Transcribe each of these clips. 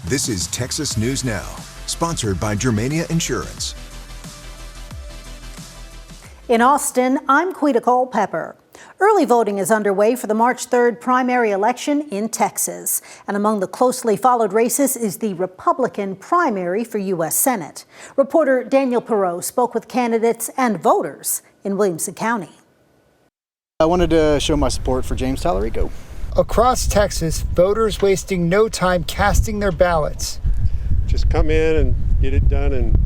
This is Texas News Now, sponsored by Germania Insurance. In Austin, I'm Quita Culpepper. Early voting is underway for the March 3rd primary election in Texas. And among the closely followed races is the Republican primary for U.S. Senate. Reporter Daniel Perot spoke with candidates and voters in Williamson County. I wanted to show my support for James Tallarico. Across Texas, voters wasting no time casting their ballots. Just come in and get it done and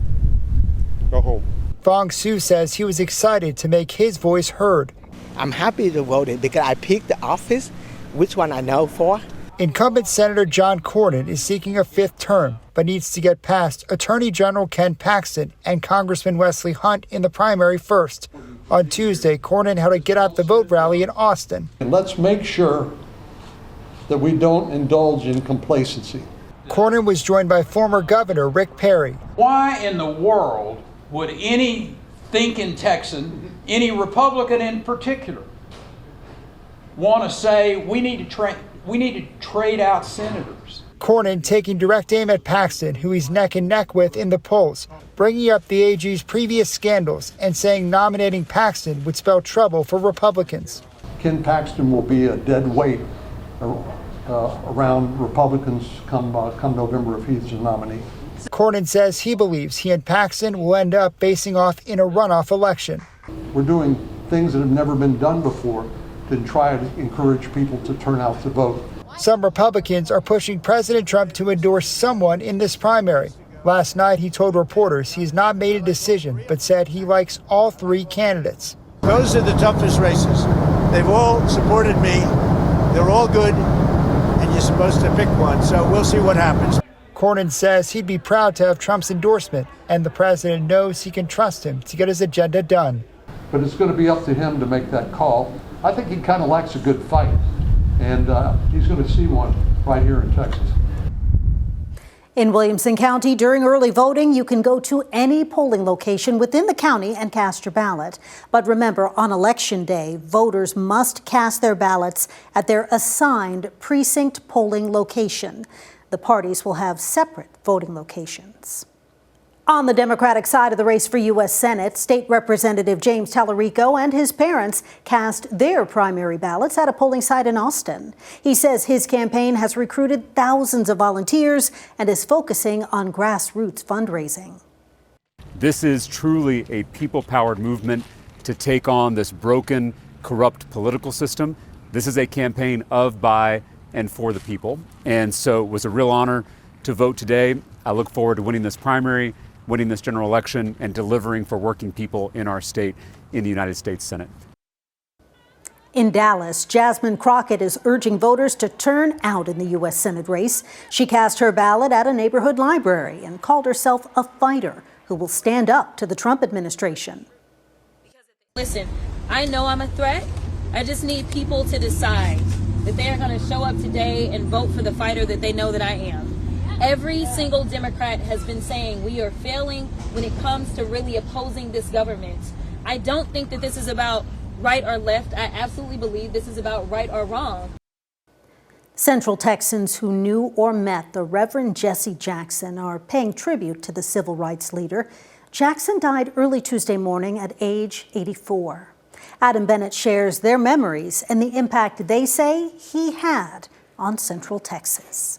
go home. Fong Su says he was excited to make his voice heard. I'm happy to vote it because I picked the office, which one I know for. Incumbent Senator John Cornyn is seeking a fifth term, but needs to get past Attorney General Ken Paxton and Congressman Wesley Hunt in the primary first. On Tuesday, Cornyn held a Get Out the Vote rally in Austin. And let's make sure that we don't indulge in complacency. Cornyn was joined by former Governor Rick Perry. Why in the world would any thinking Texan, any Republican in particular, want to say we need to trade out senators? Cornyn taking direct aim at Paxton, who he's neck and neck with in the polls, bringing up the AG's previous scandals and saying nominating Paxton would spell trouble for Republicans. Ken Paxton will be a dead weight around Republicans come November if he's the nominee. Cornyn says he believes he and Paxton will end up facing off in a runoff election. We're doing things that have never been done before to try to encourage people to turn out to vote. Some Republicans are pushing President Trump to endorse someone in this primary. Last night, he told reporters he's not made a decision, but said he likes all three candidates. Those are the toughest races. They've all supported me. They're all good, and you're supposed to pick one, so we'll see what happens. Cornyn says he'd be proud to have Trump's endorsement, and the president knows he can trust him to get his agenda done. But it's going to be up to him to make that call. I think he kind of likes a good fight, and he's going to see one right here in Texas. In Williamson County, during early voting, you can go to any polling location within the county and cast your ballot. But remember, on Election Day, voters must cast their ballots at their assigned precinct polling location. The parties will have separate voting locations. On the Democratic side of the race for U.S. Senate, State Representative James Tallarico and his parents cast their primary ballots at a polling site in Austin. He says his campaign has recruited thousands of volunteers and is focusing on grassroots fundraising. This is truly a people-powered movement to take on this broken, corrupt political system. This is a campaign of, by, and for the people. And so it was a real honor to vote today. I look forward to winning this primary, winning this general election, and delivering for working people in our state in the United States Senate. In Dallas, Jasmine Crockett is urging voters to turn out in the U.S. Senate race. She cast her ballot at a neighborhood library and called herself a fighter who will stand up to the Trump administration. Listen, I know I'm a threat. I just need people to decide that they are going to show up today and vote for the fighter that they know that I am. Every single Democrat has been saying we are failing when it comes to really opposing this government. I don't think that this is about right or left. I absolutely believe this is about right or wrong. Central Texans who knew or met the Reverend Jesse Jackson are paying tribute to the civil rights leader. Jackson died early Tuesday morning at age 84. Adam Bennett shares their memories and the impact they say he had on Central Texas.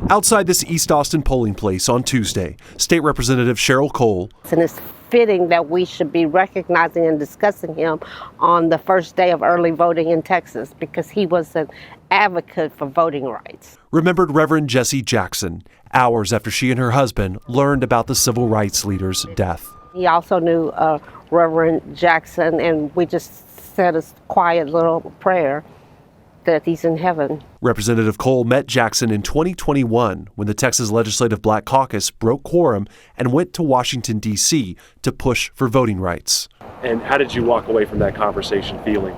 Outside this East Austin polling place on Tuesday, State Representative Cheryl Cole. And it's fitting that we should be recognizing and discussing him on the first day of early voting in Texas because he was an advocate for voting rights. Remembered Reverend Jesse Jackson, hours after she and her husband learned about the civil rights leader's death. He also knew Reverend Jackson, and we just said a quiet little prayer that he's in heaven. Representative Cole met Jackson in 2021 when the Texas Legislative Black Caucus broke quorum and went to Washington, D.C. to push for voting rights. And how did you walk away from that conversation feeling?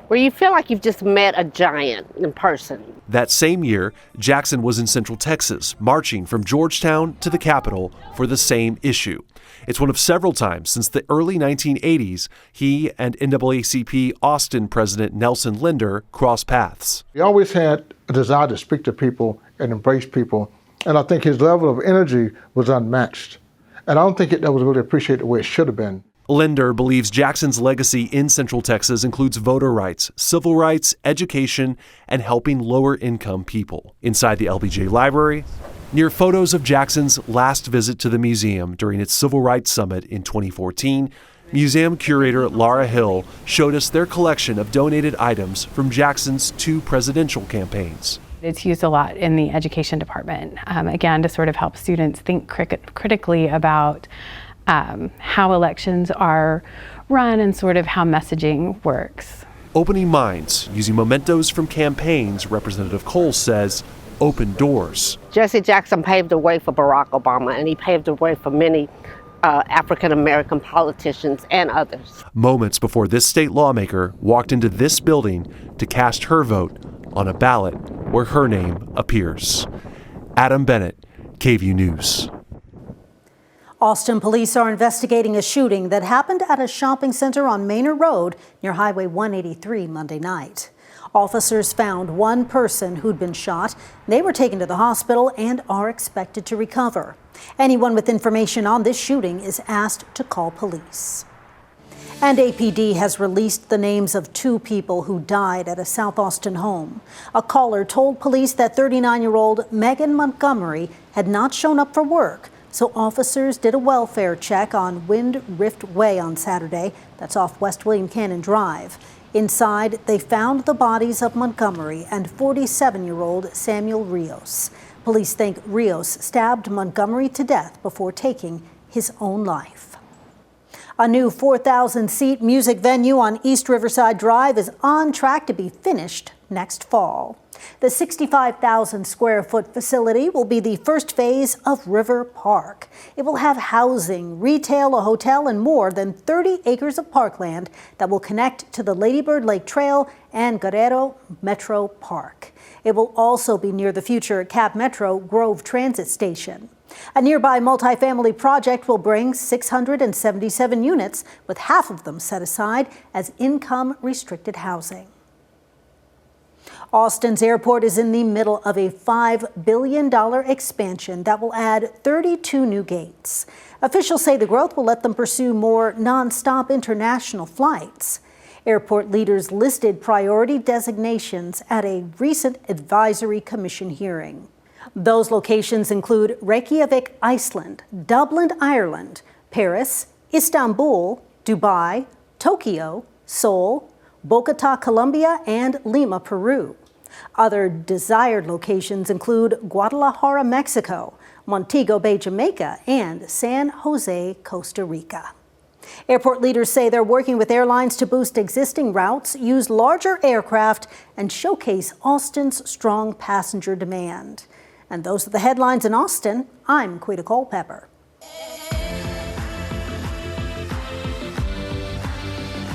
Where you feel like you've just met a giant in person. That same year, Jackson was in Central Texas, marching from Georgetown to the Capitol for the same issue. It's one of several times since the early 1980s he and NAACP Austin President Nelson Linder crossed paths. He always had a desire to speak to people and embrace people, and I think his level of energy was unmatched. And I don't think that was really appreciated the way it should have been. Linder believes Jackson's legacy in Central Texas includes voter rights, civil rights, education, and helping lower-income people. Inside the LBJ Library, near photos of Jackson's last visit to the museum during its Civil Rights Summit in 2014, museum curator Laura Hill showed us their collection of donated items from Jackson's 2 presidential campaigns. It's used a lot in the education department, again, to sort of help students think critically about how elections are run and sort of how messaging works. Opening minds using mementos from campaigns, Representative Cole says, open doors. Jesse Jackson paved the way for Barack Obama, and he paved the way for many African-American politicians and others. Moments before this state lawmaker walked into this building to cast her vote on a ballot where her name appears. Adam Bennett, KVUE News. Austin police are investigating a shooting that happened at a shopping center on Manor Road near Highway 183 Monday night. Officers found one person who'd been shot. They were taken to the hospital and are expected to recover. Anyone with information on this shooting is asked to call police. And APD has released the names of 2 people who died at a South Austin home. A caller told police that 39-year-old Megan Montgomery had not shown up for work. So officers did a welfare check on Wind Rift Way on Saturday. That's off West William Cannon Drive. Inside, they found the bodies of Montgomery and 47-year-old Samuel Rios. Police think Rios stabbed Montgomery to death before taking his own life. A new 4,000-seat music venue on East Riverside Drive is on track to be finished next fall. The 65,000-square-foot facility will be the first phase of River Park. It will have housing, retail, a hotel, and more than 30 acres of parkland that will connect to the Lady Bird Lake Trail and Guerrero Metro Park. It will also be near the future Cap Metro Grove Transit Station. A nearby multifamily project will bring 677 units, with half of them set aside as income-restricted housing. Austin's airport is in the middle of a $5 billion expansion that will add 32 new gates. Officials say the growth will let them pursue more nonstop international flights. Airport leaders listed priority designations at a recent advisory commission hearing. Those locations include Reykjavik, Iceland, Dublin, Ireland, Paris, Istanbul, Dubai, Tokyo, Seoul, Bogota, Colombia, and Lima, Peru. Other desired locations include Guadalajara, Mexico, Montego Bay, Jamaica, and San Jose, Costa Rica. Airport leaders say they're working with airlines to boost existing routes, use larger aircraft, and showcase Austin's strong passenger demand. And those are the headlines in Austin. I'm Quita Culpepper.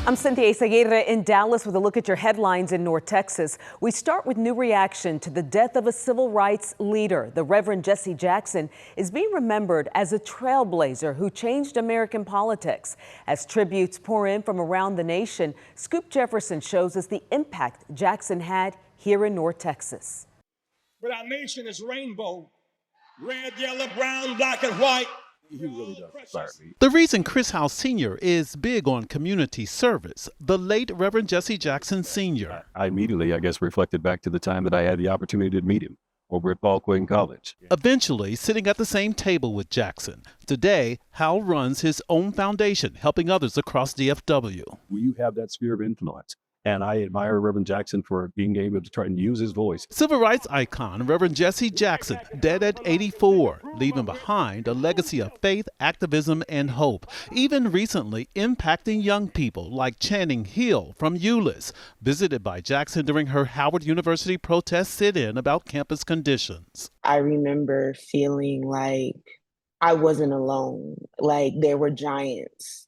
I'm Cynthia Izaguirre in Dallas with a look at your headlines in North Texas. We start with new reaction to the death of a civil rights leader. The Reverend Jesse Jackson is being remembered as a trailblazer who changed American politics. As tributes pour in from around the nation, Scoop Jefferson shows us the impact Jackson had here in North Texas. But our nation is rainbow, red, yellow, brown, black, and white. He really does inspire me. The reason Chris House Sr. is big on community service, the late Reverend Jesse Jackson Sr. I immediately, reflected back to the time that I had the opportunity to meet him over at Paul Quinn College. Eventually sitting at the same table with Jackson. Today, Hal runs his own foundation, helping others across DFW. You have that sphere of influence. And I admire Reverend Jackson for being able to try and use his voice. Civil rights icon Reverend Jesse Jackson, dead at 84, leaving behind a legacy of faith, activism, and hope. Even recently impacting young people like Channing Hill from Euless, visited by Jackson during her Howard University protest sit-in about campus conditions. I remember feeling like I wasn't alone, like there were giants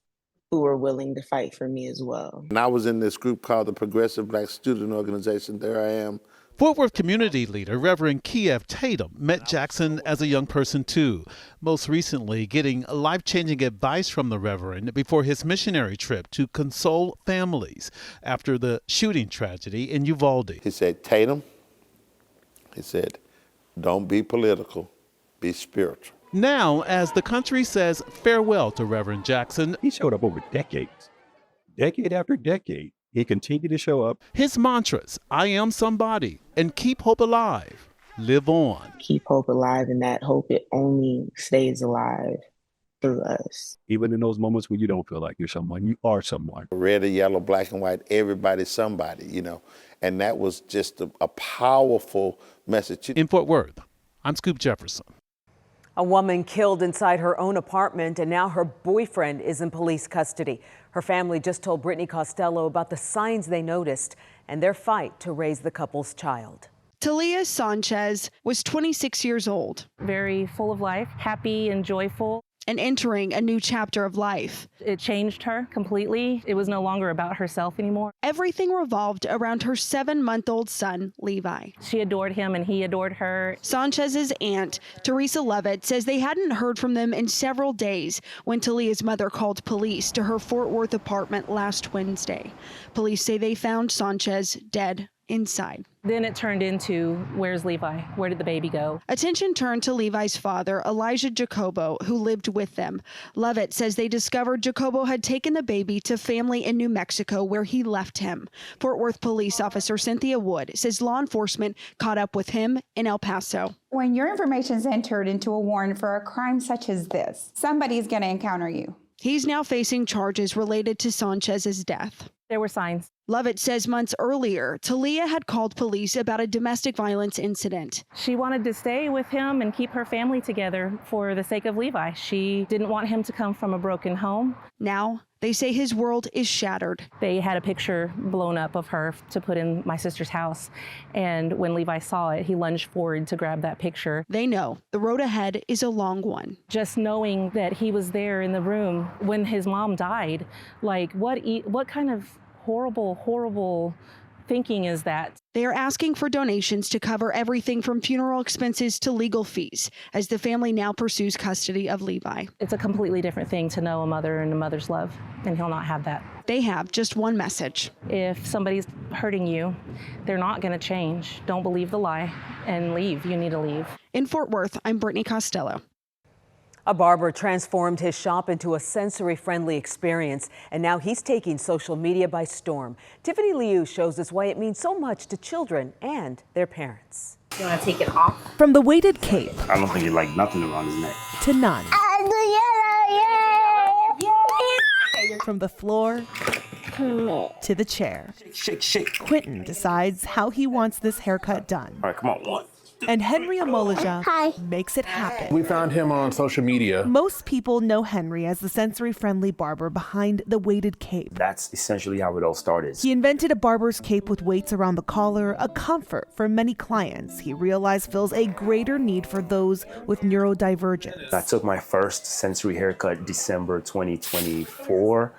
who were willing to fight for me as well. And I was in this group called the Progressive Black Student Organization. There I am Fort Worth community leader Reverend Kiev Tatum met Jackson as a young person too, most recently getting life-changing advice from the Reverend before his missionary trip to console families after the shooting tragedy in Uvalde. He said, Tatum, he said, don't be political, be spiritual. Now, as the country says farewell to Reverend Jackson, he showed up over decades, decade after decade. He continued to show up. His mantras, I am somebody, and keep hope alive, live on. Keep hope alive, and that hope, it only stays alive through us. Even in those moments when you don't feel like you're someone, you are someone. Red or yellow, black and white, everybody's somebody, you know. And that was just a powerful message. In Fort Worth, I'm Scoop Jefferson. A woman killed inside her own apartment, and now her boyfriend is in police custody. Her family just told Brittany Costello about the signs they noticed and their fight to raise the couple's child. Talia Sanchez was 26 years old. Very full of life, happy and joyful. And entering a new chapter of life. It changed her completely. It was no longer about herself anymore. Everything revolved around her 7-month-old son, Levi. She adored him and he adored her. Sanchez's aunt, Teresa Levitt, says they hadn't heard from them in several days when Talia's mother called police to her Fort Worth apartment last Wednesday. Police say they found Sanchez dead inside. Then it turned into, where's Levi? Where did the baby go? Attention turned to Levi's father, Elijah Jacobo, who lived with them. Levitt says they discovered Jacobo had taken the baby to family in New Mexico where he left him. Fort Worth police officer Cynthia Wood says law enforcement caught up with him in El Paso. When your information is entered into a warrant for a crime such as this, somebody's going to encounter you. He's now facing charges related to Sanchez's death. There were signs. Levitt says months earlier, Talia had called police about a domestic violence incident. She wanted to stay with him and keep her family together for the sake of Levi. She didn't want him to come from a broken home. Now, they say his world is shattered. They had a picture blown up of her to put in my sister's house. And when Levi saw it, he lunged forward to grab that picture. They know the road ahead is a long one. Just knowing that he was there in the room when his mom died, like what kind of horrible thinking is that? They are asking for donations to cover everything from funeral expenses to legal fees as the family now pursues custody of Levi. It's a completely different thing to know a mother and a mother's love, and he'll not have that. They have just one message. If somebody's hurting you, they're not going to change. Don't believe the lie and leave. You need to leave. In Fort Worth, I'm Brittany Costello. A barber transformed his shop into a sensory-friendly experience, and now he's taking social media by storm. Tiffany Liu shows us why it means so much to children and their parents. You want to take it off? From the weighted cape I don't think he liked nothing around his neck. to none. From the floor to the chair. Shake. Quentin decides how he wants this haircut done. All right, come on, one. And Henry Amolaja makes it happen. We found him on social media. Most people know Henry as the sensory-friendly barber behind the weighted cape. That's essentially how it all started. He invented a barber's cape with weights around the collar, a comfort for many clients he realized fills a greater need for those with neurodivergence. I took my first sensory haircut December 2024.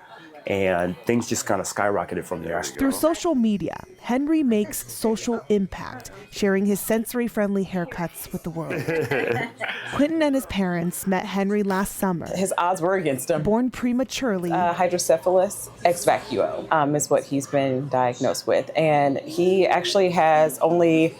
And things just kind of skyrocketed from there. Through social media, Henry makes social impact, sharing his sensory-friendly haircuts with the world. Quentin and his parents met Henry last summer. His odds were against him. Born prematurely. Hydrocephalus ex vacuo is what he's been diagnosed with. And he actually has only,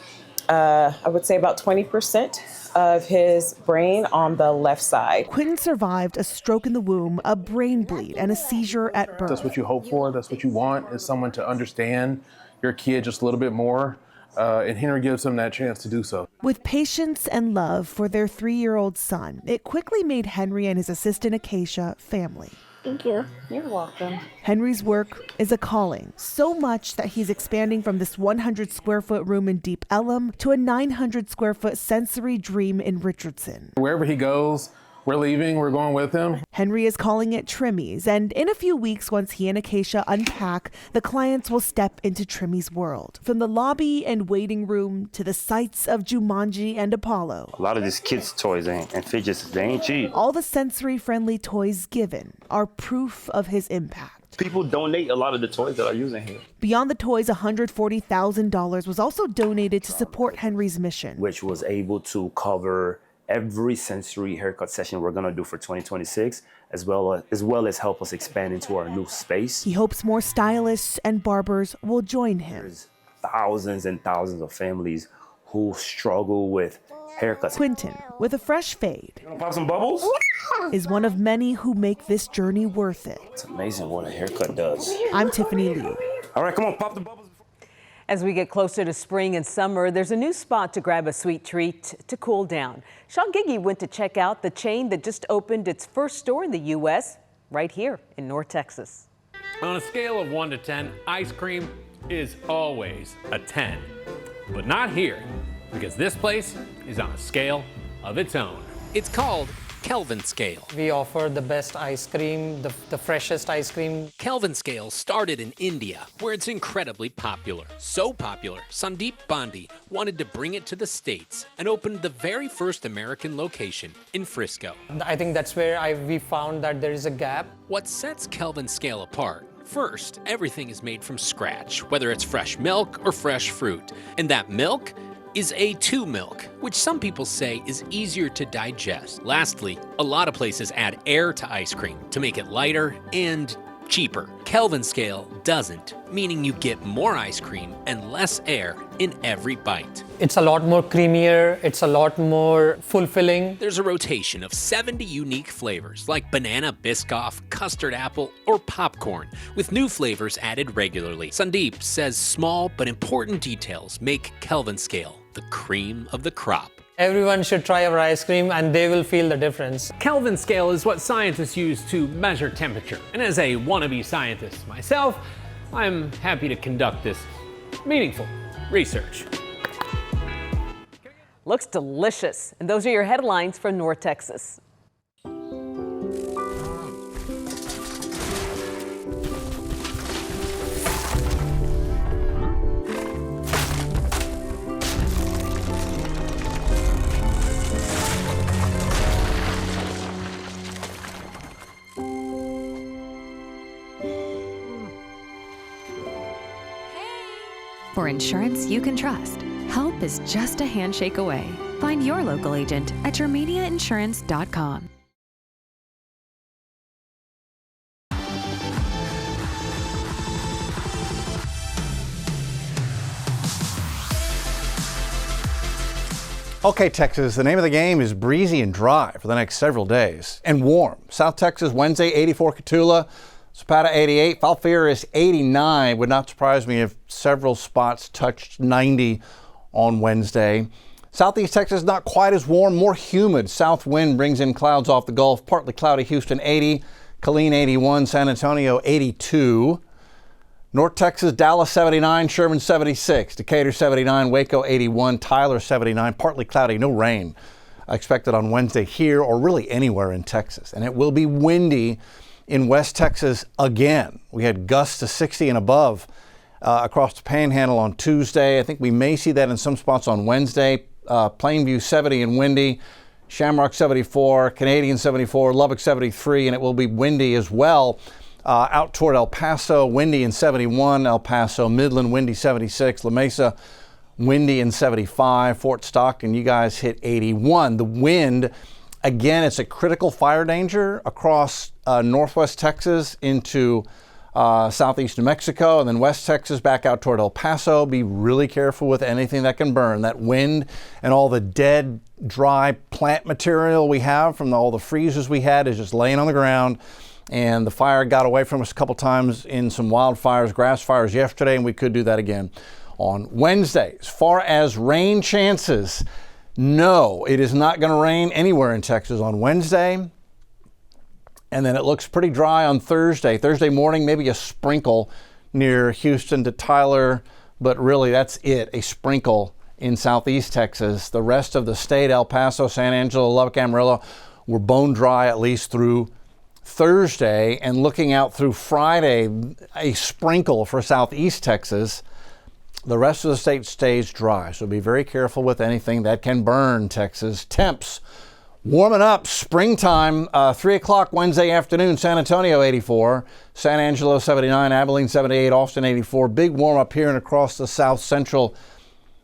I would say about 20% of his brain on the left side. Quentin survived a stroke in the womb, a brain bleed, and a seizure at birth. That's what you hope for. That's what you want, is someone to understand your kid just a little bit more. And Henry gives him that chance to do so. With patience and love for their 3-year-old son, it quickly made Henry and his assistant Acacia family. Thank you. You're welcome. Henry's work is a calling, so much that he's expanding from this 100-square-foot room in Deep Ellum to a 900-square-foot sensory dream in Richardson. Wherever he goes, we're leaving, we're going with him. Henry is calling it Trimmy's, and in a few weeks, once he and Acacia unpack, the clients will step into Trimmy's world. From the lobby and waiting room to the sights of Jumanji and Apollo. A lot of these kids' toys and fidgets, they ain't cheap. All the sensory-friendly toys given are proof of his impact. People donate a lot of the toys that are used in here. Beyond the toys, $140,000 was also donated to support Henry's mission, which was able to cover every sensory haircut session we're gonna do for 2026, as well as help us expand into our new space. He hopes more stylists and barbers will join him. There's thousands and thousands of families who struggle with haircuts. Quentin, with a fresh fade, You wanna pop some bubbles? is one of many who make this journey worth it. It's amazing what a haircut does. I'm Tiffany Lee. All right, come on, pop the bubbles. As we get closer to spring and summer, there's a new spot to grab a sweet treat to cool down. Sean Giggy went to check out the chain that just opened its first store in the U.S. right here in North Texas. On a scale of 1 to 10, ice cream is always a 10. But not here, because this place is on a scale of its own. It's called Kelvin Scale. We offer the best ice cream, the freshest ice cream. Kelvin Scale started in India, where it's incredibly popular. So popular, Sandeep Bandi wanted to bring it to the States and opened the very first American location in Frisco. I think that's where we found that there is a gap. What sets Kelvin Scale apart? First, everything is made from scratch, whether it's fresh milk or fresh fruit. And that milk is A2 milk, which some people say is easier to digest. Lastly, a lot of places add air to ice cream to make it lighter and cheaper. Kelvin Scale doesn't, meaning you get more ice cream and less air in every bite. It's a lot more creamier, it's a lot more fulfilling. There's a rotation of 70 unique flavors like banana Biscoff, custard apple, or popcorn, with new flavors added regularly. Sandeep says small but important details make Kelvin Scale the cream of the crop. Everyone should try our ice cream and they will feel the difference. Kelvin Scale is what scientists use to measure temperature. And as a wannabe scientist myself, I'm happy to conduct this meaningful research. Looks delicious. And those are your headlines from North Texas. For insurance you can trust, help is just a handshake away. Find your local agent at germaniainsurance.com. Okay, Texas, the name of the game is breezy and dry for the next several days, and warm. South Texas, Wednesday, 84 Cotulla. Zapata 88, Falfurrias 89. Would not surprise me if several spots touched 90 on Wednesday. Southeast Texas not quite as warm, more humid. South wind brings in clouds off the Gulf. Partly cloudy. Houston 80, Killeen 81, San Antonio 82. North Texas, Dallas 79, Sherman 76, Decatur 79, Waco 81, Tyler 79. Partly cloudy, no rain expected on Wednesday here or really anywhere in Texas. And it will be windy in West Texas again. We had gusts to 60 and above across the Panhandle on Tuesday. I think we may see that in some spots on Wednesday. Plainview 70 and windy, Shamrock 74, Canadian 74, Lubbock 73, and it will be windy as well out toward El Paso, windy in 71, El Paso, Midland, windy 76, La Mesa, windy in 75, Fort Stockton, you guys hit 81. The wind, again, it's a critical fire danger across northwest Texas into southeast New Mexico, and then West Texas back out toward El Paso. Be really careful with anything that can burn. That wind and all the dead, dry plant material we have from all the freezes we had is just laying on the ground. And the fire got away from us a couple times in some wildfires, grass fires yesterday, and we could do that again on Wednesday. As far as rain chances, no, it is not going to rain anywhere in Texas on Wednesday. And then it looks pretty dry on Thursday. Thursday morning, maybe a sprinkle near Houston to Tyler, but really that's it, a sprinkle in southeast Texas. The rest of the state, El Paso, San Angelo, Lubbock, Amarillo, were bone dry at least through Thursday, and looking out through Friday, a sprinkle for southeast Texas. The rest of the state stays dry, so be very careful with anything that can burn Texas. Temps Warming up, springtime, 3 o'clock Wednesday afternoon, San Antonio 84, San Angelo 79, Abilene 78, Austin 84. Big warm up here and across the south central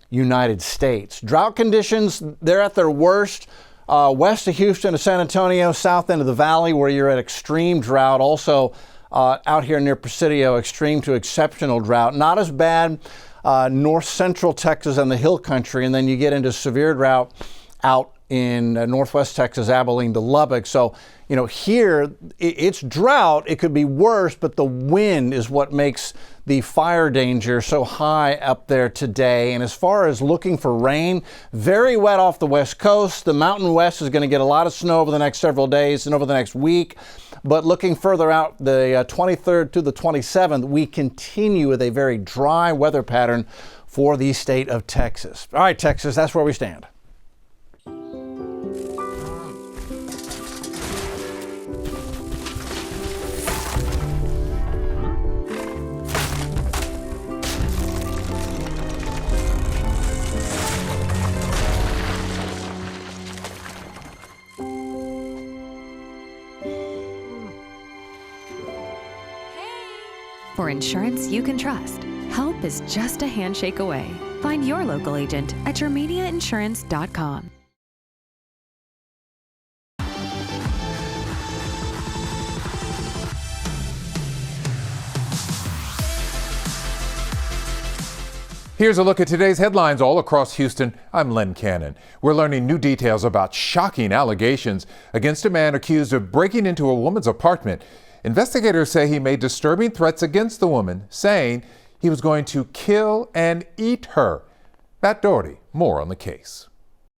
United States. Drought conditions, they're at their worst. West of Houston to San Antonio, south end of the valley where you're at extreme drought. Also out here near Presidio, extreme to exceptional drought. Not as bad north central Texas and the hill country, and then you get into severe drought out in northwest Texas, Abilene to Lubbock. So, you know, here it's drought. It could be worse, but the wind is what makes the fire danger so high up there today. And as far as looking for rain, very wet off the west coast. The Mountain West is going to get a lot of snow over the next several days and over the next week. But looking further out, the 23rd to the 27th, we continue with a very dry weather pattern for the state of Texas. All right, Texas, that's where we stand. For insurance you can trust, help is just a handshake away. Find your local agent at yourmediainsurance.com. Here's a look at today's headlines all across Houston. I'm Len Cannon. We're learning new details about shocking allegations against a man accused of breaking into a woman's apartment. Investigators say he made disturbing threats against the woman, saying he was going to kill and eat her. Matt Doherty, more on the case.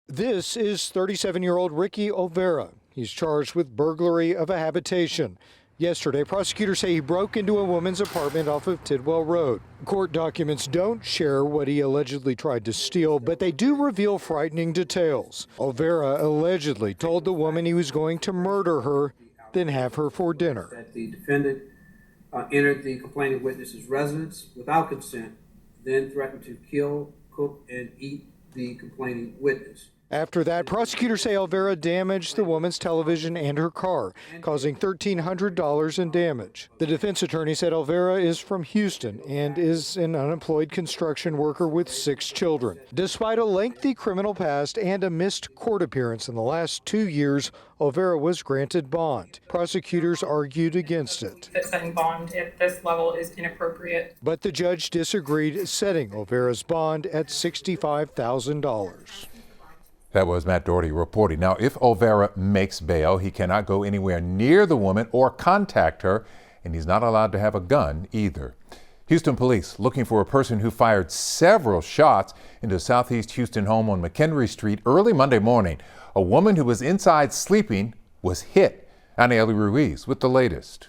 This is 37-year-old Ricky Olvera. He's charged with burglary of a habitation. Yesterday, prosecutors say he broke into a woman's apartment off of Tidwell Road. Court documents don't share what he allegedly tried to steal, but they do reveal frightening details. Olvera allegedly told the woman he was going to murder her, then have her for dinner. That the defendant entered the complaining witness's residence without consent, then threatened to kill, cook, and eat the complaining witness. After that, prosecutors say Olvera damaged the woman's television and her car, causing $1,300 in damage. The defense attorney said Olvera is from Houston and is an unemployed construction worker with 6 children. Despite a lengthy criminal past and a missed court appearance in the last 2 years, Olvera was granted bond. Prosecutors argued against it. That setting bond at this level is inappropriate. But the judge disagreed, setting Olvera's bond at $65,000. That was Matt Doherty reporting. Now, if Olvera makes bail, he cannot go anywhere near the woman or contact her, and he's not allowed to have a gun either. Houston police looking for a person who fired several shots into a Southeast Houston home on McHenry Street early Monday morning. A woman who was inside sleeping was hit. Anieli Ruiz with the latest.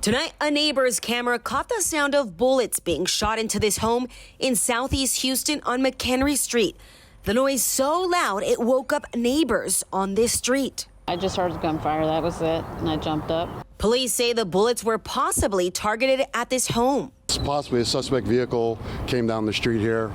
Tonight, a neighbor's camera caught the sound of bullets being shot into this home in Southeast Houston on McHenry Street. The noise so loud it woke up neighbors on this street. I just heard gunfire, that was it, and I jumped up. Police say the bullets were possibly targeted at this home. Possibly a suspect vehicle came down the street here.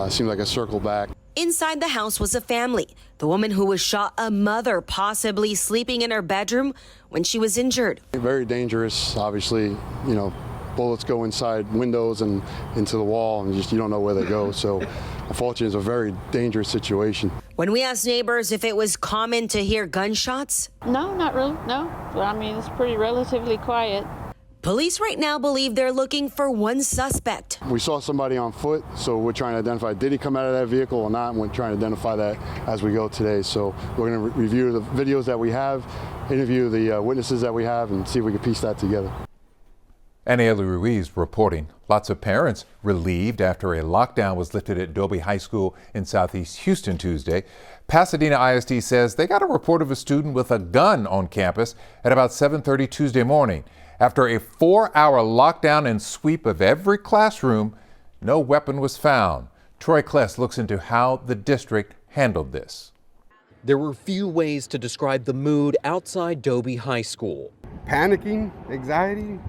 Seemed like a circle back. Inside the house was a family. The woman who was shot, a mother, possibly sleeping in her bedroom when she was injured. Very dangerous, obviously. You know, bullets go inside windows and into the wall, and you don't know where they go. So, unfortunately, it's a very dangerous situation. When we asked neighbors if it was common to hear gunshots, No, not really, no. But I mean, it's pretty relatively quiet. police right now believe they're looking for one suspect. We saw somebody on foot, so we're trying to identify, did he come out of that vehicle or not? And we're trying to identify that as we go today. So we're going to review the videos that we have, interview the witnesses that we have, and see if we can piece that together. Anieli Ruiz reporting. Lots of parents relieved after a lockdown was lifted at Dobie High School in Southeast Houston Tuesday. Pasadena ISD says they got a report of a student with a gun on campus at about 7:30 Tuesday morning. After a 4-hour lockdown and sweep of every classroom, no weapon was found. Troy Kless looks into how the district handled this. There were few ways to describe the mood outside Dobie High School. Panicking, anxiety,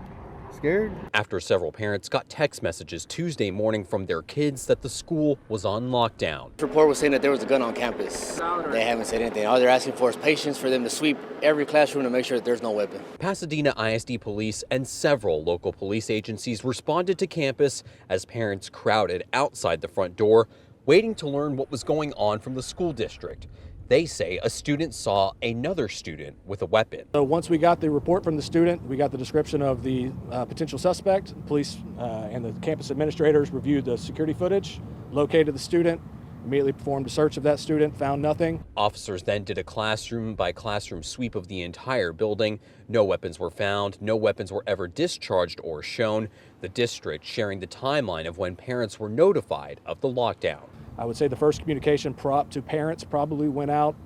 scared. After several parents got text messages Tuesday morning from their kids that the school was on lockdown. The report was saying that there was a gun on campus. They haven't said anything. All they're asking for is patience for them to sweep every classroom to make sure that there's no weapon. Pasadena ISD police and several local police agencies responded to campus as parents crowded outside the front door, waiting to learn what was going on from the school district. They say a student saw another student with a weapon. So once we got the report from the student, we got the description of the potential suspect. Police and the campus administrators reviewed the security footage, located the student, immediately performed a search of that student, found nothing. Officers then did a classroom by classroom sweep of the entire building. No weapons were found. No weapons were ever discharged or shown. The district sharing the timeline of when parents were notified of the lockdown. I would say the first communication to parents probably went out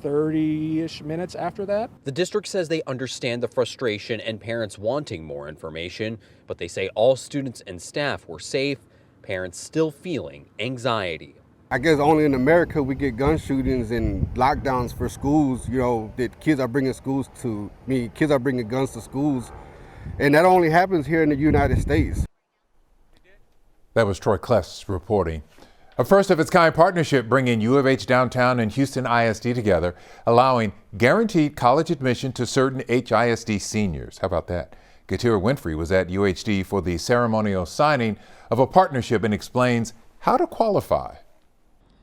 30-ish minutes after that. The district says they understand the frustration and parents wanting more information, but they say all students and staff were safe, parents still feeling anxiety. I guess only in America we get gun shootings and lockdowns for schools, that kids are bringing guns to schools. And that only happens here in the United States. That was Troy Kless reporting. A first-of-its-kind partnership bringing U of H downtown and Houston ISD together, allowing guaranteed college admission to certain HISD seniors. How about that? Katira Winfrey was at UHD for the ceremonial signing of a partnership and explains how to qualify.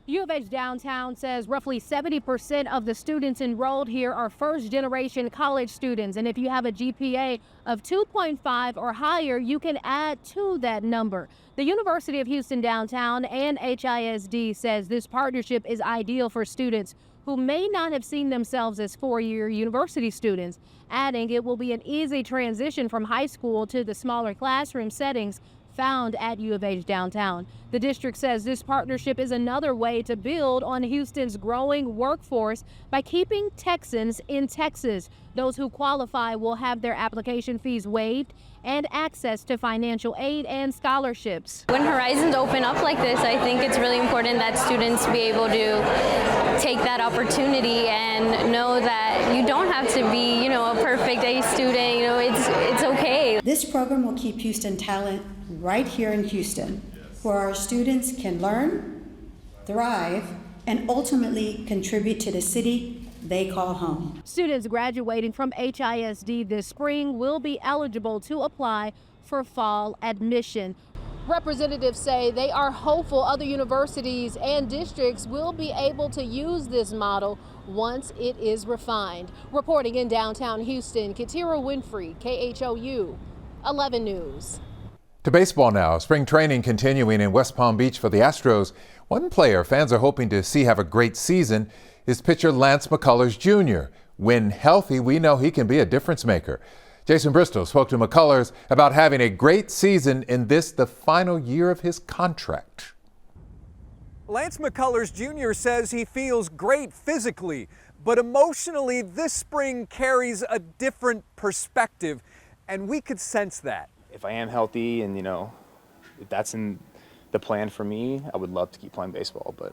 U of H downtown says roughly 70% of the students enrolled here are first-generation college students. And if you have a GPA of 2.5 or higher, you can add to that number. The University of Houston downtown and HISD says this partnership is ideal for students who may not have seen themselves as four-year university students, adding it will be an easy transition from high school to the smaller classroom settings found at U of H downtown. The district says this partnership is another way to build on Houston's growing workforce by keeping Texans in Texas. Those who qualify will have their application fees waived and access to financial aid and scholarships. When horizons open up like this, I think it's really important that students be able to take that opportunity and know that you don't have to be, a perfect A student. It's okay. This program will keep Houston talent right here in Houston, where our students can learn, thrive, and ultimately contribute to the city they call home. Students graduating from HISD this spring will be eligible to apply for fall admission. Representatives say they are hopeful other universities and districts will be able to use this model once it is refined. Reporting in downtown Houston, Katira Winfrey, KHOU 11 News. To baseball now. Spring training continuing in West Palm Beach for the Astros. One player fans are hoping to see have a great season is pitcher Lance McCullers Jr. When healthy, we know he can be a difference maker. Jason Bristol spoke to McCullers about having a great season in the final year of his contract. Lance McCullers Jr. says he feels great physically, but emotionally this spring carries a different perspective, and we could sense that. If I am healthy and, if that's in the plan for me, I would love to keep playing baseball, but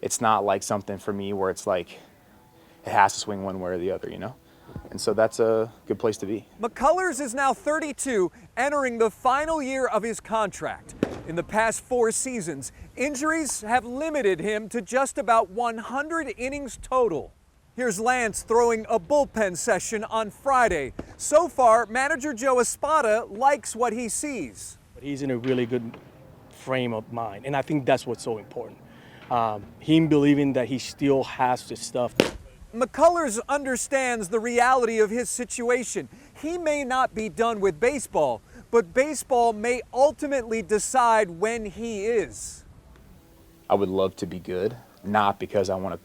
it's not like something for me where it's like it has to swing one way or the other, And so that's a good place to be. McCullers is now 32, entering the final year of his contract. In the past 4 seasons, injuries have limited him to just about 100 innings total. Here's Lance throwing a bullpen session on Friday. So far, manager Joe Espada likes what he sees. But he's in a really good frame of mind, and I think that's what's so important. Him believing that he still has the stuff. McCullers understands the reality of his situation. He may not be done with baseball, but baseball may ultimately decide when he is. I would love to be good, not because I want to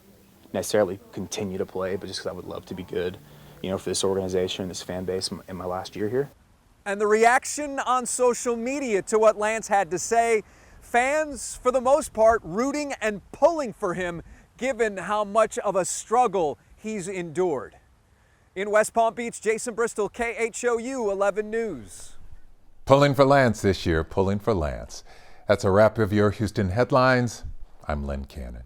necessarily continue to play, but just because I would love to be good, for this organization, this fan base in my last year here. And the reaction on social media to what Lance had to say, fans, for the most part, rooting and pulling for him, given how much of a struggle he's endured. In West Palm Beach, Jason Bristol, KHOU 11 News. Pulling for Lance this year, pulling for Lance. That's a wrap of your Houston headlines. I'm Len Cannon.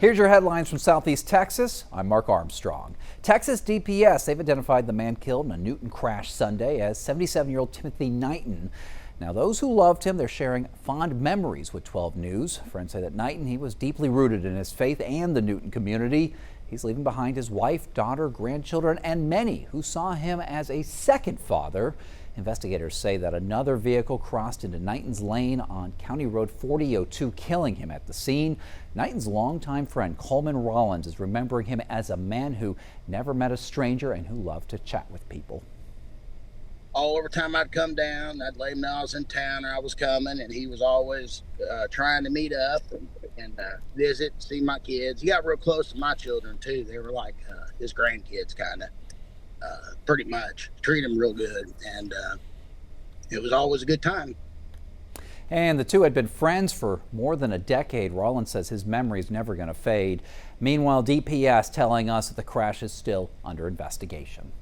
Here's your headlines from Southeast Texas. I'm Mark Armstrong. Texas DPS, they've identified the man killed in a Newton crash Sunday as 77-year-old Timothy Knighton. Now, those who loved him, they're sharing fond memories with 12 News. Friends say that Knighton, he was deeply rooted in his faith and the Newton community. He's leaving behind his wife, daughter, grandchildren, and many who saw him as a second father. Investigators say that another vehicle crossed into Knighton's lane on County Road 4002, killing him at the scene. Knighton's longtime friend Coleman Rollins is remembering him as a man who never met a stranger and who loved to chat with people. Every time I'd come down, I'd let him know I was in town or I was coming, and he was always trying to meet up and visit, see my kids. He got real close to my children, too. They were like his grandkids, kind of. Pretty much treat him real good, and it was always a good time. And the two had been friends for more than a decade. Rollins says his memory is never going to fade. Meanwhile, DPS telling us that the crash is still under investigation.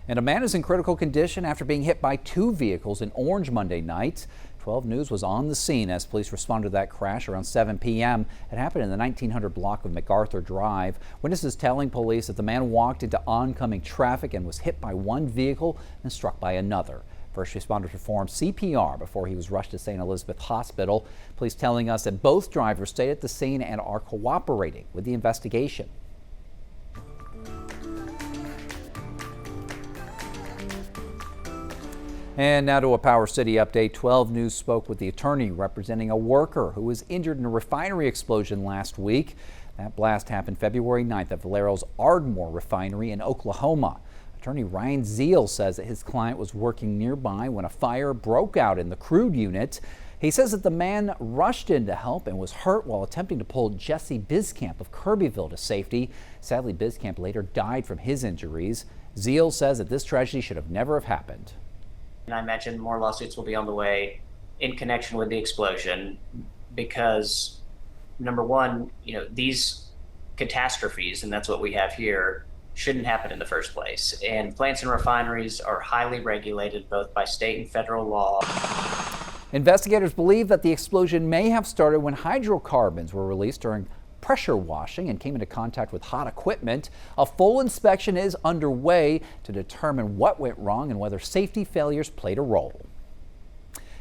And a man is in critical condition after being hit by two vehicles in Orange Monday night. 12 News was on the scene as police responded to that crash around 7 p.m. It happened in the 1900 block of MacArthur Drive. Witnesses telling police that the man walked into oncoming traffic and was hit by one vehicle and struck by another. First responders performed CPR before he was rushed to St. Elizabeth Hospital. Police telling us that both drivers stayed at the scene and are cooperating with the investigation. And now to a Power City update. 12 News spoke with the attorney representing a worker who was injured in a refinery explosion last week. That blast happened February 9th at Valero's Ardmore refinery in Oklahoma. Attorney Ryan Zeal says that his client was working nearby when a fire broke out in the crude unit. He says that the man rushed in to help and was hurt while attempting to pull Jesse Biscamp of Kirbyville to safety. Sadly, Biscamp later died from his injuries. Zeal says that this tragedy should have never have happened. And I imagine more lawsuits will be on the way in connection with the explosion because, number one, these catastrophes, and that's what we have here, shouldn't happen in the first place. And plants and refineries are highly regulated both by state and federal law. Investigators believe that the explosion may have started when hydrocarbons were released during pressure washing and came into contact with hot equipment. A full inspection is underway to determine what went wrong and whether safety failures played a role.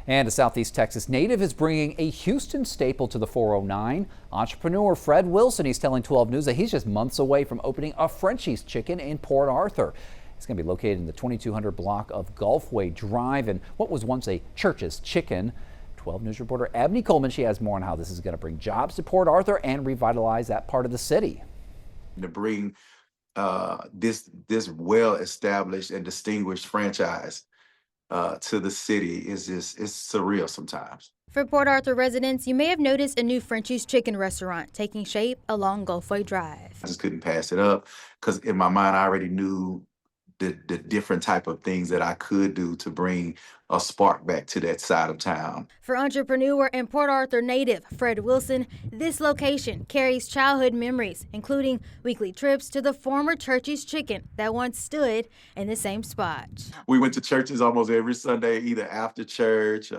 And a Southeast Texas native is bringing a Houston staple to the 409. Entrepreneur Fred Wilson, he's telling 12 News that he's just months away from opening a Frenchie's Chicken in Port Arthur. It's going to be located in the 2200 block of Gulfway Drive in what was once a Church's Chicken. 12 News reporter Ebony Coleman, she has more on how this is going to bring jobs to Port Arthur and revitalize that part of the city. To bring this well-established and distinguished franchise to the city is just, it's surreal sometimes. For Port Arthur residents, you may have noticed a new Frenchie's Chicken restaurant taking shape along Gulfway Drive. I just couldn't pass it up because in my mind I already knew the different type of things that I could do to bring a spark back to that side of town. For entrepreneur and Port Arthur native Fred Wilson, this location carries childhood memories, including weekly trips to the former Church's Chicken that once stood in the same spot. We went to churches almost every Sunday, either after church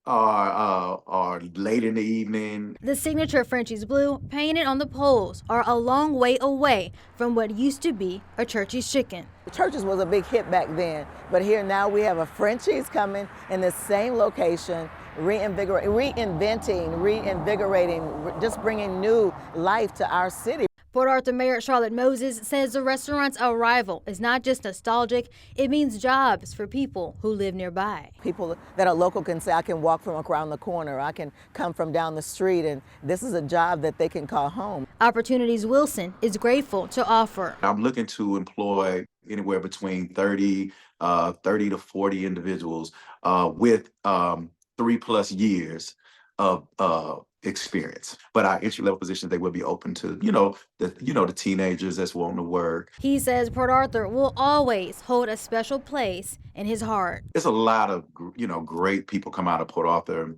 or late in the evening. The signature Frenchie's Blue, painted on the poles, are a long way away from what used to be a Church's Chicken. Church's was a big hit back then, but here now we have a Frenchie's coming in the same location, reinvigorating, just bringing new life to our city. Port Arthur Mayor Charlotte Moses says the restaurant's arrival is not just nostalgic, it means jobs for people who live nearby. People that are local can say, I can walk from around the corner, I can come from down the street, and this is a job that they can call home. Opportunities Wilson is grateful to offer. I'm looking to employ anywhere between 30 to 40 individuals with 3+ years of experience. But our entry-level positions, they will be open to, the teenagers that's wanting to work. He says Port Arthur will always hold a special place in his heart. There's a lot of, great people come out of Port Arthur.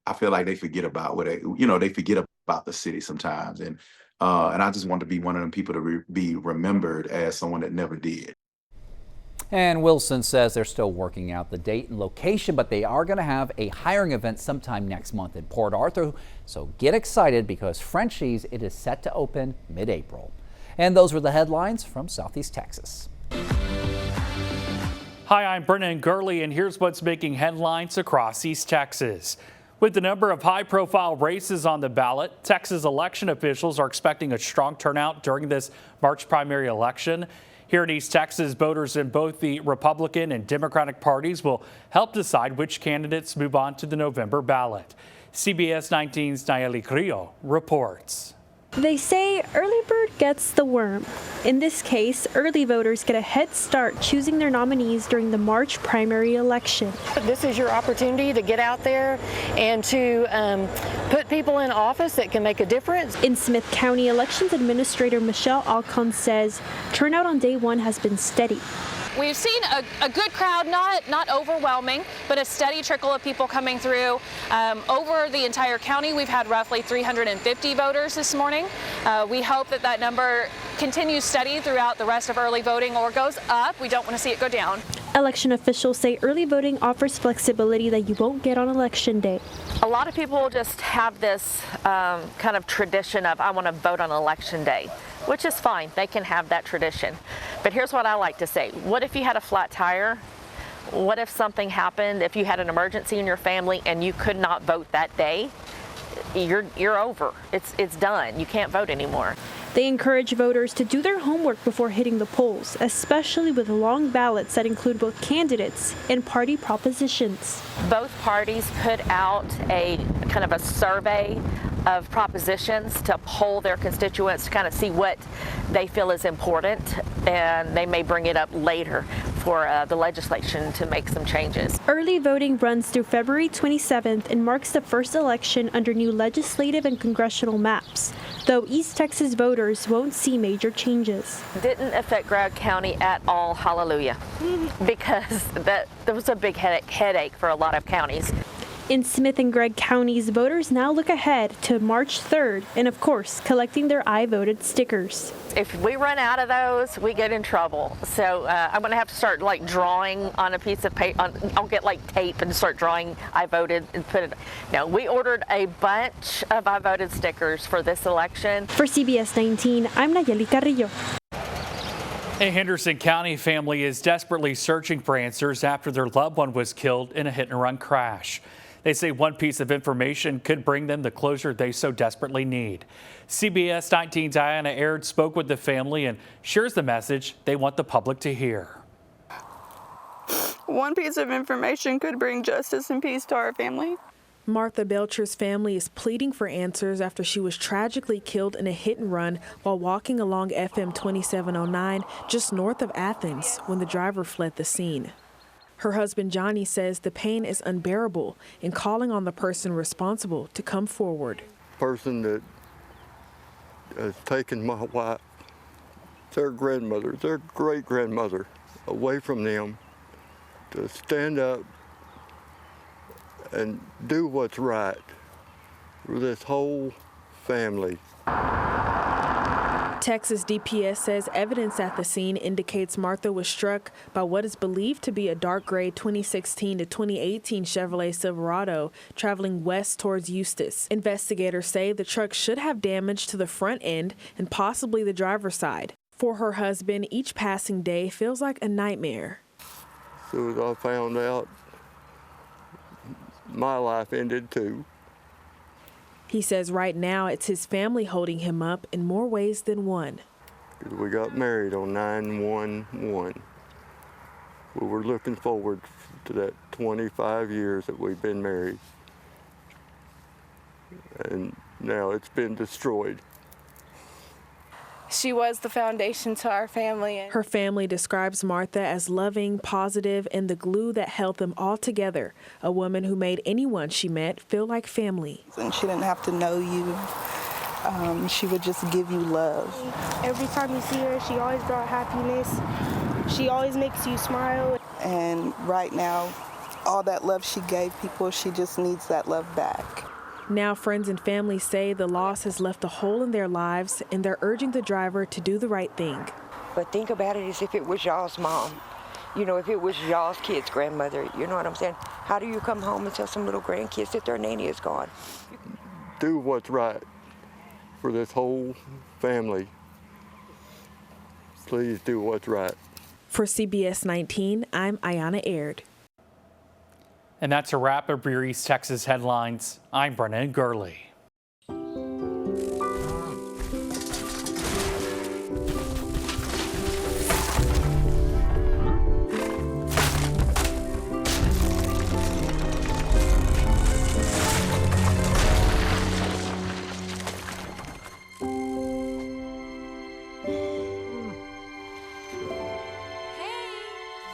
I feel like they forget about they forget about the city sometimes. And I just want to be one of them people to be remembered as someone that never did. And Wilson says they're still working out the date and location, but they are going to have a hiring event sometime next month in Port Arthur. So get excited because Frenchies, it is set to open mid-April. And those were the headlines from Southeast Texas. Hi, I'm Brennan Gurley, and here's what's making headlines across East Texas. With the number of high-profile races on the ballot, Texas election officials are expecting a strong turnout during this March primary election. Here in East Texas, voters in both the Republican and Democratic parties will help decide which candidates move on to the November ballot. CBS 19's Nayeli Carrillo reports. They say early bird gets the worm. In this case, early voters get a head start choosing their nominees during the March primary election. This is your opportunity to get out there and to put people in office that can make a difference. In Smith County, Elections Administrator Michelle Alcon says turnout on day one has been steady. We've seen a good crowd, not overwhelming, but a steady trickle of people coming through. Over the entire county, we've had roughly 350 voters this morning. We hope that that number continues steady throughout the rest of early voting or goes up. We don't want to see it go down. Election officials say early voting offers flexibility that you won't get on Election Day. A lot of people just have this kind of tradition of, I want to vote on Election Day, which is fine. They can have that tradition. But here's what I like to say. What if you had a flat tire? What if something happened, if you had an emergency in your family and you could not vote that day? You're over. It's done. You can't vote anymore. They encourage voters to do their homework before hitting the polls, especially with long ballots that include both candidates and party propositions. Both parties put out a kind of a survey of propositions to poll their constituents to kind of see what they feel is important, and they may bring it up later for the legislation to make some changes. Early voting runs through February 27th and marks the first election under new legislative and congressional maps, though East Texas voters won't see major changes. Didn't affect Broward County at all, hallelujah, because that was a big headache for a lot of counties. In Smith and Gregg counties, voters now look ahead to March 3rd and, of course, collecting their I voted stickers. If we run out of those, we get in trouble. So I'm going to have to start like drawing on a piece of paper. I'll get like tape and start drawing I voted and put it. No, we ordered a bunch of I voted stickers for this election. For CBS 19, I'm Nayeli Carrillo. A Henderson County family is desperately searching for answers after their loved one was killed in a hit-and-run crash. They say one piece of information could bring them the closure they so desperately need. CBS 19's Diana Aird spoke with the family and shares the message they want the public to hear. One piece of information could bring justice and peace to our family. Martha Belcher's family is pleading for answers after she was tragically killed in a hit and run while walking along FM 2709 just north of Athens when the driver fled the scene. Her husband Johnny says the pain is unbearable and calling on the person responsible to come forward. Person that has taken my wife, their grandmother, their great-grandmother away from them to stand up and do what's right for this whole family. Texas DPS says evidence at the scene indicates Martha was struck by what is believed to be a dark gray 2016 to 2018 Chevrolet Silverado traveling west towards Eustis. Investigators say the truck should have damage to the front end and possibly the driver's side. For her husband, each passing day feels like a nightmare. As soon as I found out, my life ended too. He says right now it's his family holding him up in more ways than one. We got married on 9/11. We were looking forward to that 25 years that we've been married. And now it's been destroyed. She was the foundation to our family. Her family describes Martha as loving, positive, and the glue that held them all together. A woman who made anyone she met feel like family. And she didn't have to know you. She would just give you love. Every time you see her, she always brought happiness. She always makes you smile. And right now, all that love she gave people, she just needs that love back. Now friends and family say the loss has left a hole in their lives and they're urging the driver to do the right thing. But think about it as if it was y'all's mom. You know, if it was y'all's kid's grandmother, you know what I'm saying? How do you come home and tell some little grandkids that their nanny is gone? Do what's right for this whole family. Please do what's right. For CBS 19, I'm Ayana Aird. And that's a wrap of your East Texas headlines. I'm Brennan Gurley.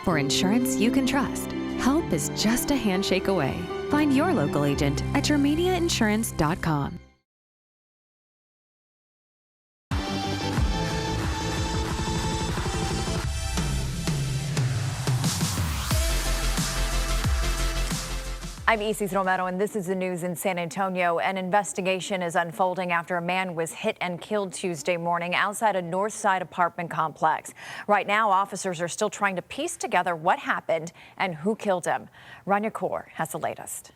For insurance you can trust, help is just a handshake away. Find your local agent at germaniainsurance.com. I'm Isis Romero, and this is the news in San Antonio. An investigation is unfolding after a man was hit and killed Tuesday morning outside a Northside apartment complex. Right now, officers are still trying to piece together what happened and who killed him. Rania Kaur has the latest.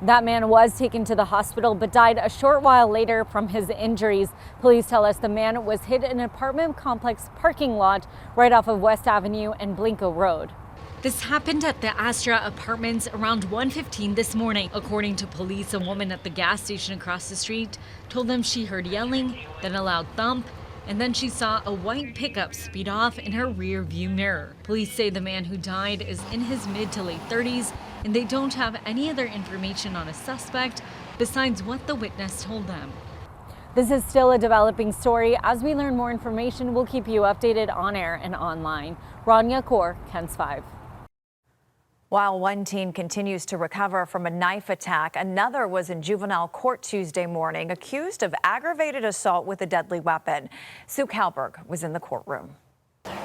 That man was taken to the hospital but died a short while later from his injuries. Police tell us the man was hit in an apartment complex parking lot right off of West Avenue and Blinko Road. This happened at the Astra Apartments around 1:15 this morning. According to police, a woman at the gas station across the street told them she heard yelling, then a loud thump, and then she saw a white pickup speed off in her rear view mirror. Police say the man who died is in his mid to late 30s, and they don't have any other information on a suspect besides what the witness told them. This is still a developing story. As we learn more information, we'll keep you updated on air and online. Rania Kaur, KENS 5. While one teen continues to recover from a knife attack, another was in juvenile court Tuesday morning, accused of aggravated assault with a deadly weapon. Sue Kalberg was in the courtroom.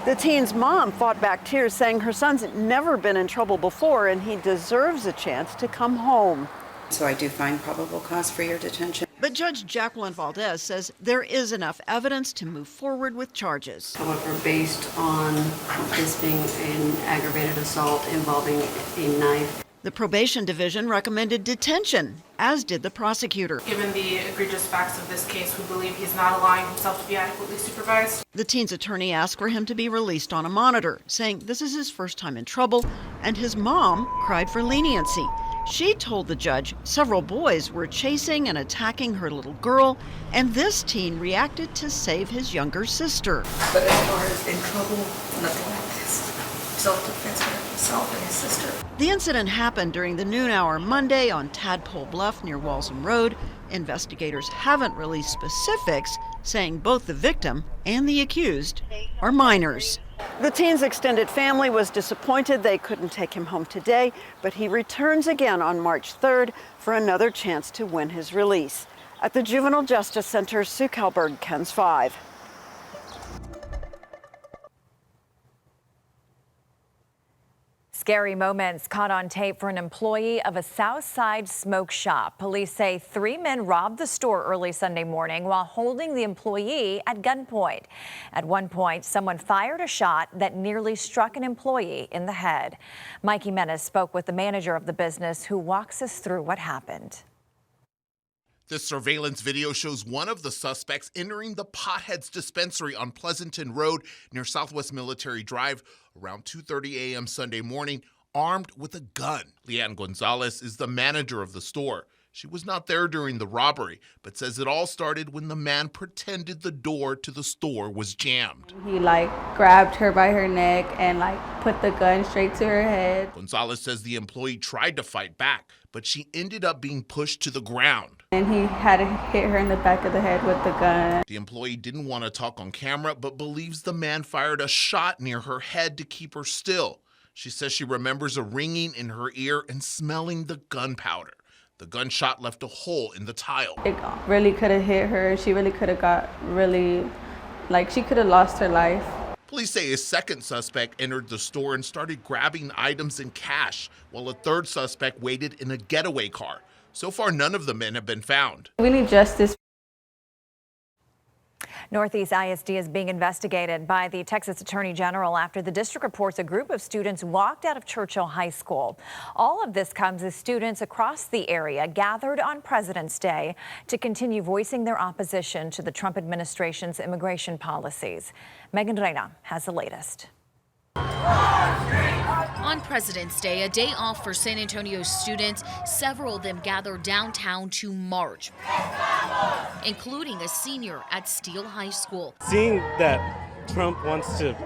The teen's mom fought back tears, saying her son's never been in trouble before and he deserves a chance to come home. So I do find probable cause for your detention. But Judge Jacqueline Valdez says there is enough evidence to move forward with charges. However, based on this being an aggravated assault involving a knife, the probation division recommended detention, as did the prosecutor. Given the egregious facts of this case, we believe he's not allowing himself to be adequately supervised. The teen's attorney asked for him to be released on a monitor, saying this is his first time in trouble, and his mom cried for leniency. She told the judge several boys were chasing and attacking her little girl, and this teen reacted to save his younger sister. but as far as in trouble, nothing like this. Self-defense for himself and his sister. The incident happened during the noon hour Monday on Tadpole Bluff near Walsham Road. Investigators haven't released specifics, saying both the victim and the accused are minors. The teen's extended family was disappointed they couldn't take him home today, but he returns again on March 3rd for another chance to win his release. At the Juvenile Justice Center, Sue Kalberg, KENS 5. Scary moments caught on tape for an employee of a Southside smoke shop. Police say 3 men robbed the store early Sunday morning while holding the employee at gunpoint. At one point, someone fired a shot that nearly struck an employee in the head. Mikey Menace spoke with the manager of the business, who walks us through what happened. The surveillance video shows one of the suspects entering the Potheads dispensary on Pleasanton Road near Southwest Military Drive around 2:30 a.m. Sunday morning, armed with a gun. Leanne Gonzalez is the manager of the store. She was not there during the robbery, but says it all started when the man pretended the door to the store was jammed. He grabbed her by her neck and put the gun straight to her head. Gonzalez says the employee tried to fight back, but she ended up being pushed to the ground. And he had to hit her in the back of the head with the gun. The employee didn't want to talk on camera, but believes the man fired a shot near her head to keep her still. She says she remembers a ringing in her ear and smelling the gunpowder. The gunshot left a hole in the tile. It really could have hit her. She really could have she could have lost her life. Police say a second suspect entered the store and started grabbing items and cash, while a third suspect waited in a getaway car. So far, none of the men have been found. We need justice. Northeast ISD is being investigated by the Texas Attorney General after the district reports a group of students walked out of Churchill High School. All of this comes as students across the area gathered on President's Day to continue voicing their opposition to the Trump administration's immigration policies. Megan Reyna has the latest. On President's Day, a day off for San Antonio students, several of them gathered downtown to march, including a senior at Steele High School. Seeing that Trump wants to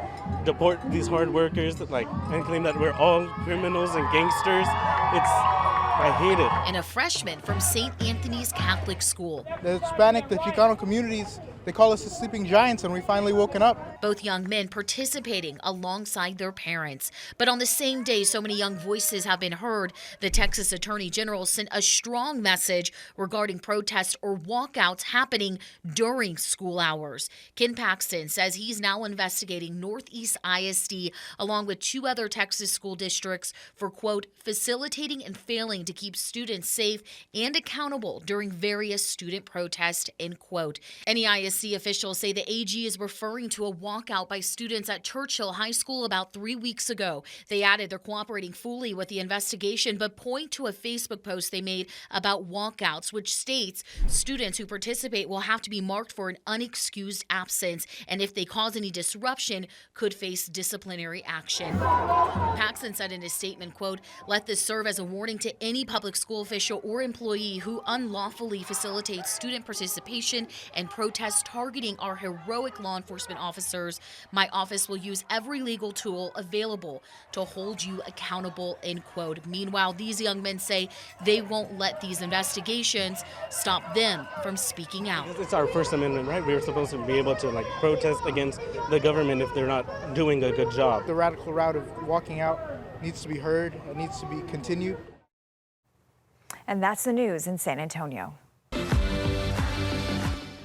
deport these hard workers and claim that we're all criminals and gangsters, I hate it. And a freshman from St. Anthony's Catholic School. The Hispanic, the Chicano communities, they call us the sleeping giants, and we finally woken up. Both young men participating alongside their parents. But on the same day so many young voices have been heard, the Texas Attorney General sent a strong message regarding protests or walkouts happening during school hours. Ken Paxton says he's now investigating Northeast ISD along with 2 other Texas school districts for, quote, facilitating and failing to keep students safe and accountable during various student protests, end quote. Any ISD officials say the AG is referring to a walkout by students at Churchill High School about 3 weeks ago. They added they're cooperating fully with the investigation, but point to a Facebook post they made about walkouts, which states students who participate will have to be marked for an unexcused absence, and if they cause any disruption, could face disciplinary action. Paxton said in his statement, quote, let this serve as a warning to any public school official or employee who unlawfully facilitates student participation and protests targeting our heroic law enforcement officers. My office will use every legal tool available to hold you accountable, end quote. Meanwhile, these young men say they won't let these investigations stop them from speaking out. It's our First Amendment, right? We're supposed to be able to protest against the government if they're not doing a good job. The radical route of walking out needs to be heard. It needs to be continued. And that's the news in San Antonio.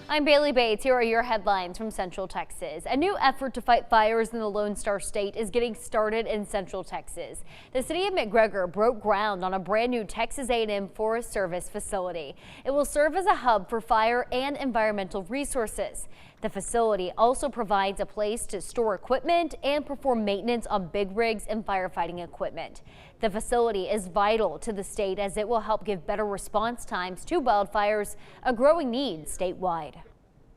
I'm Bailey Bates. Here are your headlines from Central Texas. A new effort to fight fires in the Lone Star State is getting started in Central Texas. The city of McGregor broke ground on a brand new Texas A&M Forest Service facility. It will serve as a hub for fire and environmental resources. The facility also provides a place to store equipment and perform maintenance on big rigs and firefighting equipment. The facility is vital to the state as it will help give better response times to wildfires, a growing need statewide.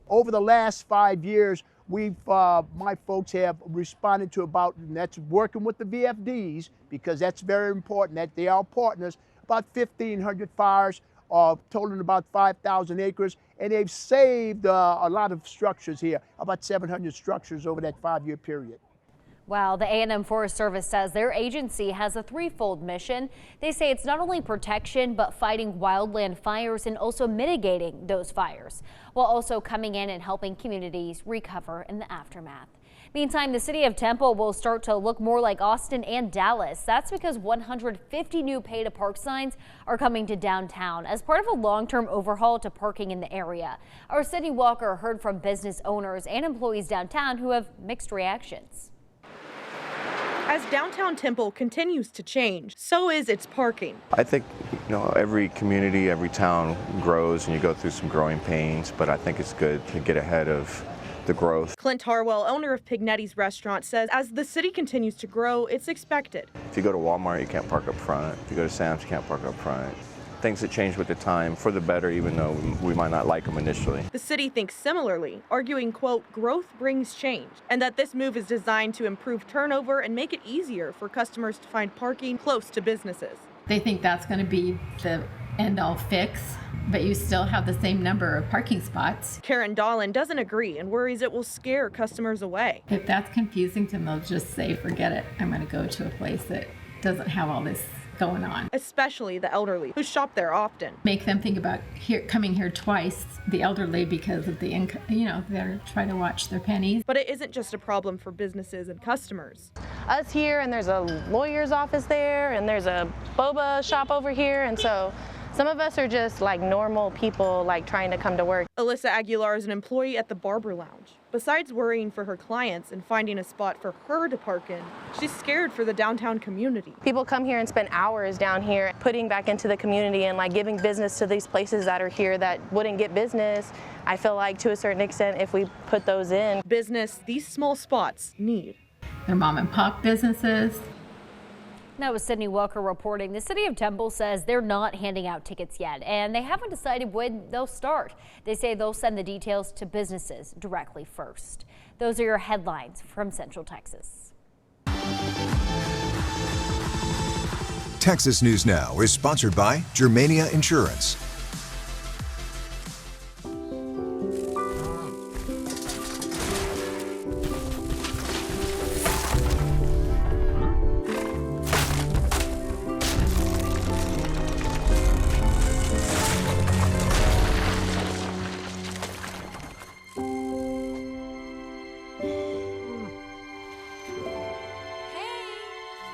Over the last 5 years, my folks have responded to and that's working with the VFDs, because that's very important, that they are partners, about 1,500 fires, totaling about 5,000 acres, and they've saved a lot of structures here, about 700 structures over that 5-year period. Wow, the A&M Forest Service says their agency has a threefold mission. They say it's not only protection, but fighting wildland fires and also mitigating those fires, while also coming in and helping communities recover in the aftermath. Meantime, the city of Temple will start to look more like Austin and Dallas. That's because 150 new pay-to-park signs are coming to downtown as part of a long-term overhaul to parking in the area. Our Sydney Walker heard from business owners and employees downtown who have mixed reactions. As downtown Temple continues to change, so is its parking. I think, every community, every town grows and you go through some growing pains, but I think it's good to get ahead of the growth. Clint Harwell, owner of Pignetti's restaurant, says as the city continues to grow, it's expected. If you go to Walmart, you can't park up front. If you go to Sam's, you can't park up front. Things that change with the time for the better, even though we might not like them initially. The city thinks similarly, arguing, quote, growth brings change, and that this move is designed to improve turnover and make it easier for customers to find parking close to businesses. They think that's going to be the end-all fix, but you still have the same number of parking spots. Karen Dolan doesn't agree and worries it will scare customers away. If that's confusing to them, they'll just say, forget it, I'm going to go to a place that doesn't have all this going on. Especially the elderly who shop there often. Make them think about coming here twice, the elderly, because of the income, they're trying to watch their pennies. But it isn't just a problem for businesses and customers. Us here, and there's a lawyer's office there, and there's a boba shop over here, and so some of us are just like normal people, like trying to come to work. Alyssa Aguilar is an employee at the Barber Lounge, but Besides worrying for her clients and finding a spot for her to park in, she's scared for the downtown community. People come here and spend hours down here putting back into the community and like giving business to these places that are here that wouldn't get business. I feel like to a certain extent if we put those in. Business these small spots need. They're mom and pop businesses. That was Sydney Welker reporting. The city of Temple says they're not handing out tickets yet, and they haven't decided when they'll start. They say they'll send the details to businesses directly first. Those are your headlines from Central Texas. Texas News Now is sponsored by Germania Insurance.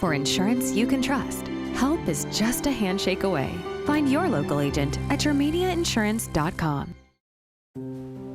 For insurance you can trust, help is just a handshake away. Find your local agent at germaniainsurance.com.